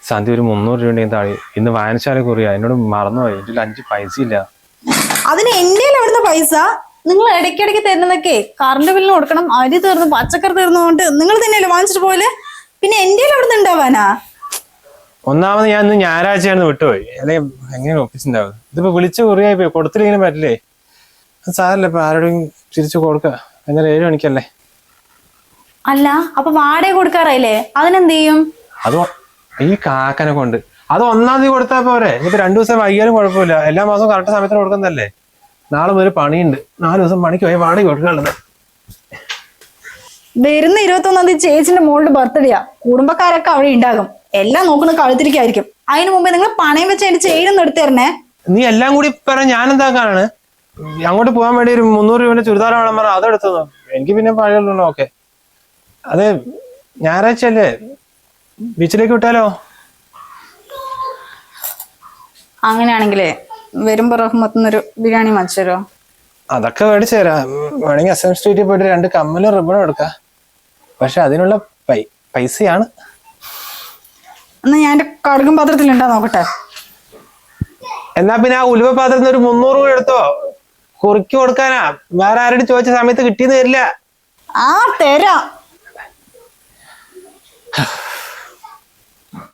സന്ധ്യ ഒരു 300 രൂപ താഴെ. ഇന്ന് വായനശാല കുറിയാ, എന്നോട് മറന്നുപോയി. ഇതിൽ 5 പൈസ ഇല്ല. അതിന് എന്റെ എവിടുന്ന പൈസ? നിങ്ങൾ ഇടയ്ക്കിടയ്ക്ക് തരുന്നതൊക്കെ കറണ്ട് ബില്ലിന് കൊടുക്കണം, അരി തീർന്നു, പച്ചക്കറി തീർന്നുകൊണ്ട് നിങ്ങൾ തന്നെയല്ലേ വാങ്ങിച്ചിട്ട് പോലെ. പിന്നെ എന്റെ എവിടുന്ന് ഉണ്ടാവാനാ? ഒന്നാമത് ഞാൻ ഇന്ന് ഞായറാഴ്ചയായിരുന്നു വിട്ടുപോയി, അല്ലെങ്കിൽ എങ്ങനെ ഒപ്പിച്ചിട്ടുണ്ടാവും. ഇതിപ്പോ വിളിച്ച് കുറിയായി പോയി, കൊടുത്തില്ലെങ്കിലും പറ്റില്ലേ? സാരല്ല, ഇപ്പൊ ആരോടും തിരിച്ചു കൊടുക്ക. എന്നാൽ 7 മണിക്കല്ലേ. അല്ല, അപ്പൊ വാടക കൊടുക്കാറായില്ലേ, അതിനെന്ത് ചെയ്യും? അത് ഈ കാക്കനെ കൊണ്ട് അത് 1-ാം തീയതി കൊടുത്താൽ പോരെ? ഇനിയിപ്പോ 2 ദിവസം വൈകിയാലും കുഴപ്പമില്ല. എല്ലാ മാസവും കറക്റ്റ് സമയത്തിന് കൊടുക്കുന്നതല്ലേ. നാളെ മുതൽ പണിയുണ്ട്, 4 ദിവസം പണിക്ക് പോയി വാടക കൊടുക്കാനുള്ളത്. വരുന്ന 21-ാം തീയതി ചേച്ചിന്റെ മോളുടെ ബർത്ത്ഡേയാ. കുടുംബക്കാരൊക്കെ അവിടെ ഉണ്ടാകും. എല്ലാം നോക്കുന്നത് കഴുത്തിരിക്കായിരിക്കും. അതിനു മുമ്പേ നിങ്ങൾ പണയം വെച്ച് അതിന്റെ ചെയിനൊന്നും എടുത്തു തരണേ. നീ എല്ലാം കൂടി പറഞ്ഞ ഞാൻ എന്താക്കാനാണ്? അങ്ങോട്ട് പോകാൻ വേണ്ടി ഒരു 300 രൂപന്റെ ചുരിദാർ വേണം പറഞ്ഞാൽ അതെടുത്തതോ? എനിക്ക് പിന്നെ പഴയുള്ളൂ. ഓക്കെ, അതെ, ഞായറാഴ്ച അല്ലേ, ബീച്ചിലേക്ക് വിട്ടാലോ? അങ്ങനെയാണെങ്കിലേ വരുമ്പോ റഹ്മത്തുനിന്നൊരു ബിരിയാണി മത്സരോ? അതൊക്കെ മേടിച്ചു തരാം. വേണമെങ്കിൽ SM സ്ട്രീറ്റിൽ പോയിട്ട് 2 കമ്മലും റിബണും എടുക്കാം. പക്ഷെ അതിനുള്ള പൈസയാണ്. എന്നാ ഞാൻ എന്റെ കടുകും പാത്രത്തിൽ ഉണ്ടാ നോക്കട്ടെ. എന്നാ പിന്നെ ആ ഉലുവ പാത്രത്തിന് ഒരു 300 രൂപ എടുത്തോ, കുറുക്കി കൊടുക്കാനാ. വേറെ ആരോട് ചോദിച്ച സമയത്ത് കിട്ടിയെന്ന് തരില്ല. ആ തരാം.